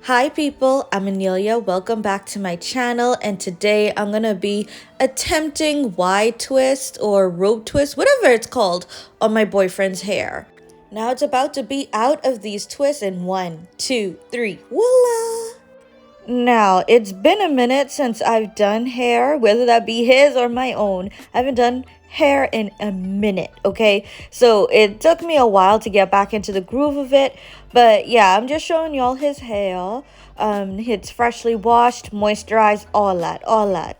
Hi people, I'm Annelia. Welcome back to my channel, and today I'm gonna be attempting Y twist or rope twist, whatever it's called, on my boyfriend's hair. Now it's about to be out of these twists in 1, 2, 3, voila! Now, it's been a minute since I've done hair, whether that be his or my own. I haven't done hair in a minute, okay? So it took me a while to get back into the groove of it. But yeah, I'm just showing y'all his hair. It's freshly washed, moisturized, all that.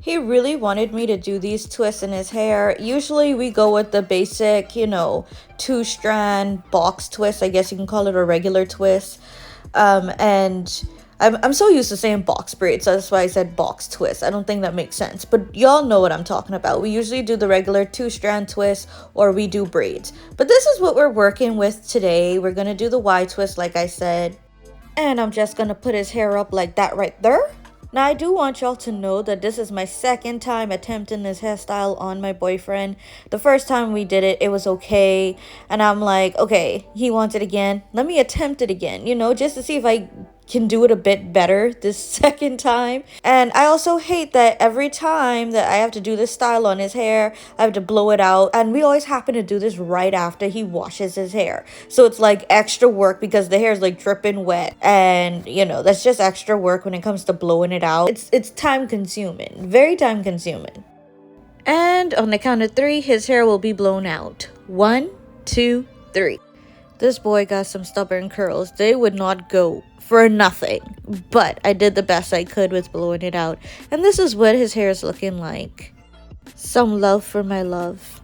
He really wanted me to do these twists in his hair. Usually we go with the basic, 2-strand box twist. I guess you can call it a regular twist. And I'm so used to saying box braids, so that's why I said box twist. I don't think that makes sense, but y'all know what I'm talking about. We usually do the regular 2-strand twist, or we do braids. But this is what we're working with today. We're gonna do the Y twist, like I said. And I'm just gonna put his hair up like that right there. Now, I do want y'all to know that this is my second time attempting this hairstyle on my boyfriend. The first time we did it, it was okay. And I'm like, okay, he wants it again. Let me attempt it again, just to see if I can do it a bit better this second time. And I also hate that every time that I have to do this style on his hair, I have to blow it out. And we always happen to do this right after he washes his hair. So it's like extra work because the hair is like dripping wet. And that's just extra work when it comes to blowing it out. It's time consuming, very time consuming. And on the count of 3, his hair will be blown out. 1, 2, 3. This boy got some stubborn curls. They would not go for nothing. But I did the best I could with blowing it out. And this is what his hair is looking like. Some love for my love.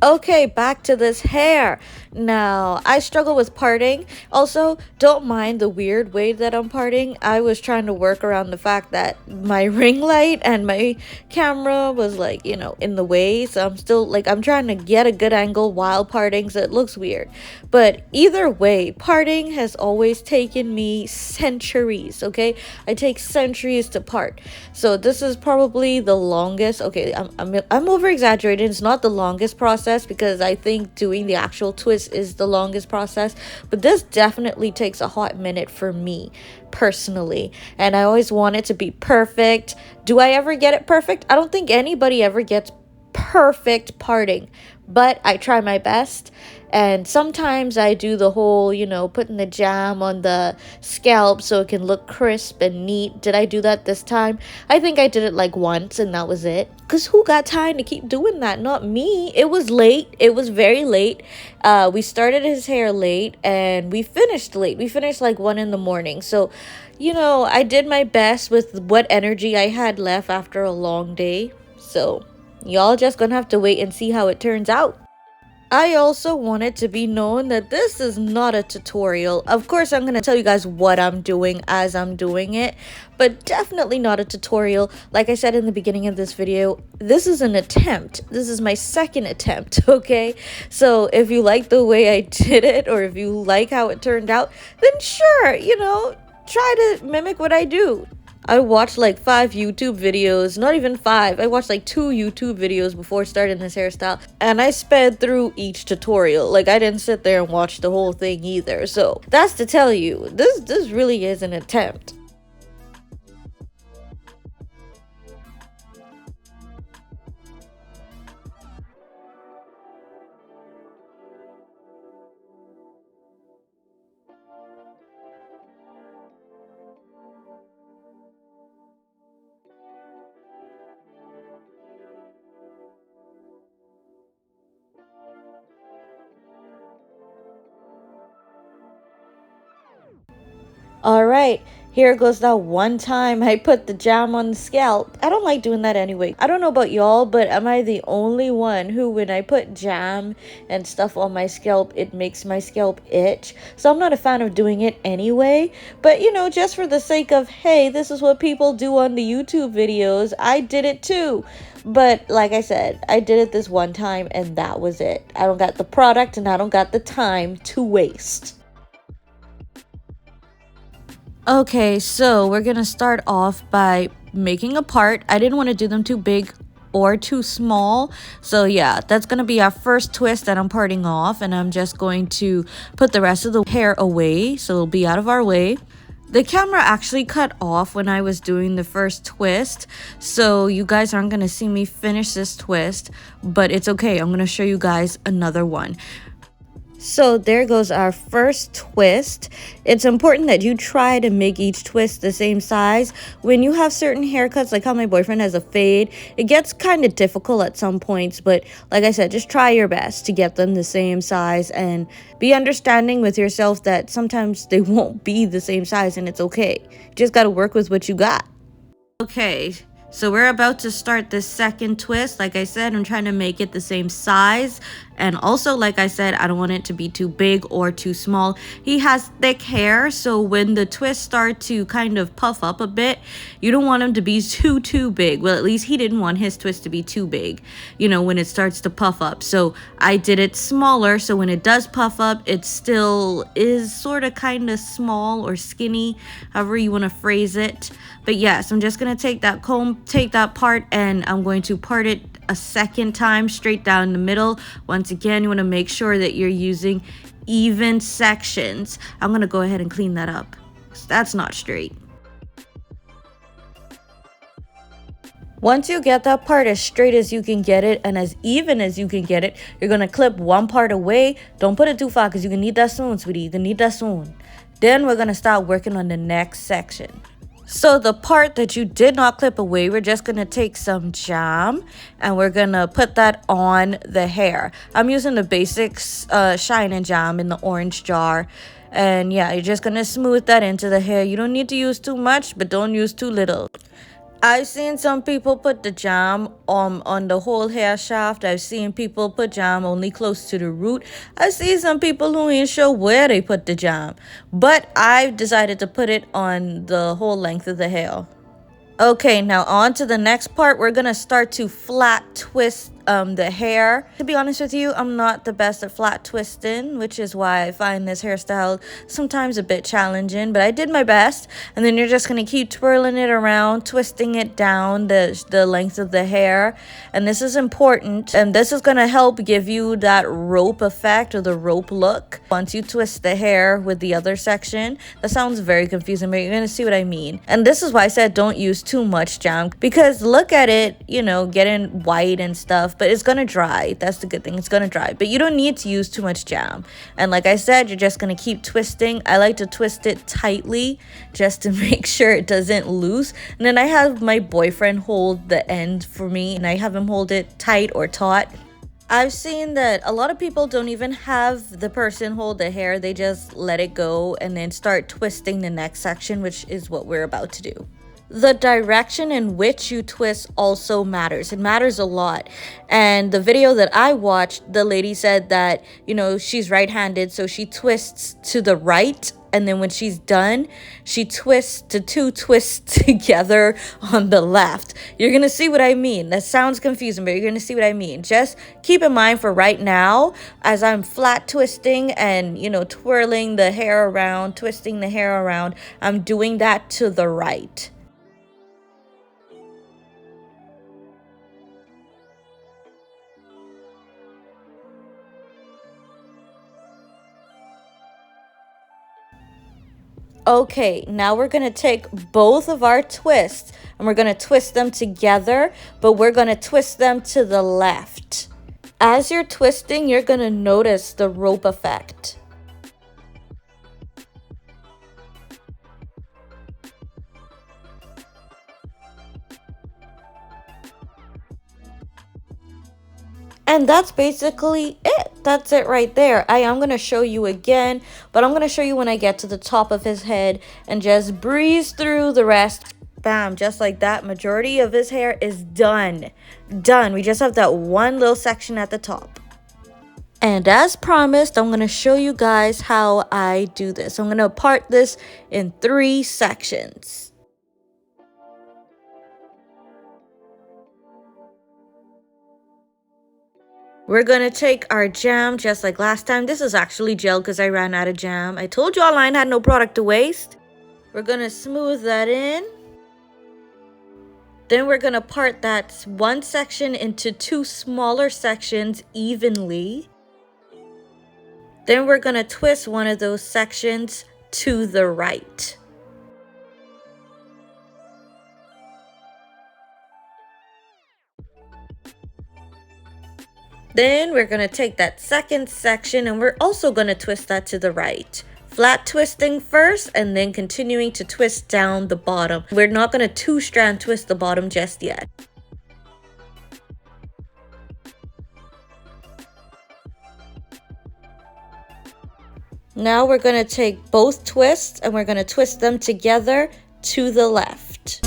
Okay, back to this hair. Now, I struggle with parting. Also, don't mind the weird way that I'm parting. I was trying to work around the fact that my ring light and my camera was in the way. So I'm trying to get a good angle while parting, so it looks weird. But either way, parting has always taken me centuries, okay? I take centuries to part. So this is probably the longest. Okay, I'm over exaggerating. It's not the longest process, because I think doing the actual twist is the longest process, but this definitely takes a hot minute for me personally, and I always want it to be perfect. Do I ever get it perfect? I don't think anybody ever gets perfect parting, but I try my best. And sometimes I do the whole, putting the jam on the scalp so it can look crisp and neat. Did I do that this time? I think I did it like once and that was it. Because who got time to keep doing that? Not me. It was late. It was very late. We started his hair late and we finished late. We finished like 1 in the morning. So, I did my best with what energy I had left after a long day. So, y'all just gonna have to wait and see how it turns out. I also want it to be known that this is not a tutorial. Of course, I'm going to tell you guys what I'm doing as I'm doing it, but definitely not a tutorial. Like I said in the beginning of this video, this is an attempt. This is my second attempt, okay? So if you like the way I did it, or if you like how it turned out, then sure, try to mimic what I do. I watched like 5 YouTube videos, not even 5. I watched like 2 YouTube videos before starting this hairstyle, and I sped through each tutorial. Like, I didn't sit there and watch the whole thing either. So that's to tell you, this really is an attempt. Alright, here goes that one time I put the jam on the scalp. I don't like doing that anyway. I don't know about y'all, but am I the only one who, when I put jam and stuff on my scalp, it makes my scalp itch? So I'm not a fan of doing it anyway. But, just for the sake of, hey, this is what people do on the YouTube videos, I did it too. But like I said, I did it this one time and that was it. I don't got the product and I don't got the time to waste. Okay, so we're gonna start off by making a part. I didn't want to do them too big or too small. So yeah, that's gonna be our first twist that I'm parting off, and I'm just going to put the rest of the hair away so it'll be out of our way. The camera actually cut off when I was doing the first twist, so you guys aren't going to see me finish this twist, but it's okay. I'm going to show you guys another one. So there goes our first twist. It's important that you try to make each twist the same size. When you have certain haircuts, like how my boyfriend has a fade, it gets kind of difficult at some points. But like I said, just try your best to get them the same size and be understanding with yourself that sometimes they won't be the same size and it's okay. You just got to work with what you got. Okay, so we're about to start the second twist. Like I said, I'm trying to make it the same size. And also, like I said, I don't want it to be too big or too small. He has thick hair, so when the twists start to kind of puff up a bit, you don't want him to be too big. Well, at least he didn't want his twist to be too big, you know, when it starts to puff up. So I did it smaller, so when it does puff up, it still is sort of kind of small or skinny, however you want to phrase it. But yes, I'm just going to take that comb, take that part, and I'm going to part it a second time straight down the middle. Once again, you want to make sure that you're using even sections. I'm going to go ahead and clean that up. That's not straight. Once you get that part as straight as you can get it and as even as you can get it, you're going to clip one part away. Don't put it too far because you're going to need that soon, sweetie. You're going to need that soon. Then we're going to start working on the next section. So the part that you did not clip away, we're just going to take some jam and we're going to put that on the hair. I'm using the basics shine and jam in the orange jar. And yeah, you're just going to smooth that into the hair. You don't need to use too much, but don't use too little. I've seen some people put the jam on the whole hair shaft. I've seen people put jam only close to the root. I've seen some people who ain't sure where they put the jam. But I've decided to put it on the whole length of the hair. Okay, now on to the next part. We're gonna start to flat twist the hair. To be honest with you, I'm not the best at flat twisting, which is why I find this hairstyle sometimes a bit challenging, but I did my best. And then you're just gonna keep twirling it around, twisting it down the length of the hair. And this is important, and this is gonna help give you that rope effect or the rope look. Once you twist the hair with the other section, that sounds very confusing, but you're gonna see what I mean. And this is why I said don't use too much jam, because look at it, you know, getting white and stuff, but it's gonna dry. That's the good thing, it's gonna dry, but you don't need to use too much jam. And like I said, you're just gonna keep twisting. I like to twist it tightly just to make sure it doesn't loose, and then I have my boyfriend hold the end for me, and I have him hold it tight or taut. I've seen that a lot of people don't even have the person hold the hair, they just let it go and then start twisting the next section, which is what we're about to do. The direction in which you twist also matters. It matters a lot. And the video that I watched, the lady said that, you know, she's right-handed, so she twists to the right, and then when she's done, she twists to two twists together on the left. You're gonna see what I mean. That sounds confusing, but you're gonna see what I mean. Just keep in mind for right now, as I'm flat twisting and, you know, twirling the hair around, twisting the hair around, I'm doing that to the right. Okay, now we're going to take both of our twists and we're going to twist them together, but we're going to twist them to the left. As you're twisting, you're going to notice the rope effect. And that's basically it. That's it right there. I am going to show you again, but I'm going to show you when I get to the top of his head and just breeze through the rest. Bam, just like that. Majority of his hair is done. Done. We just have that one little section at the top. And as promised, I'm going to show you guys how I do this. I'm going to part this in 3 sections. We're going to take our jam just like last time. This is actually gel because I ran out of jam. I told you all I had no product to waste. We're going to smooth that in. Then we're going to part that one section into 2 smaller sections evenly. Then we're going to twist one of those sections to the right. Then we're going to take that second section and we're also going to twist that to the right. Flat twisting first and then continuing to twist down the bottom. We're not going to two-strand twist the bottom just yet. Now we're going to take both twists and we're going to twist them together to the left.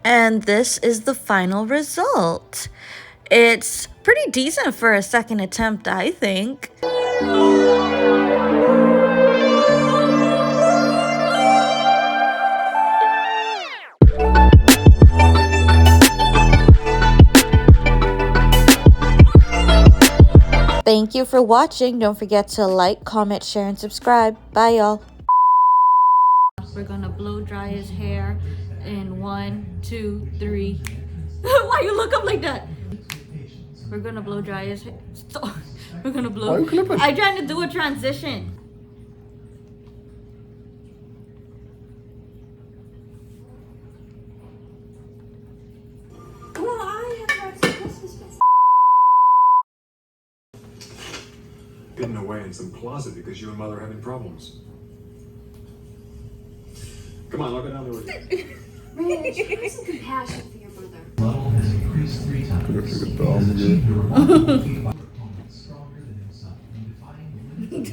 And this is the final result. It's pretty decent for a second attempt, I think. Thank you for watching. Don't forget to like, comment, share, and subscribe. Bye, y'all. We're gonna blow dry his hair in 1, 2, 3. Why you look up like that? We're gonna blow dry his hair. Stop. We're gonna blow. Why are you clipping? I'm trying to do a transition. Well, I have to Christmas present. Hidden away in some closet because you and mother are having problems. Come on, I'll go down there with you. Rich, have some compassion for your mother. Level has increased 3 times.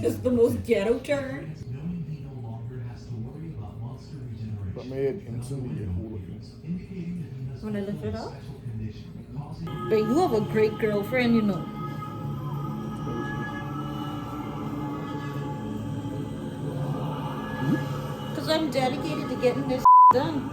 Just the most ghetto turn. Knowing he no longer has to worry about monster regeneration. That made instantly a hooligan. Indicating that he has Wanna lift it up? special condition causing But you have a great girlfriend, you know. Because I'm dedicated to getting this done.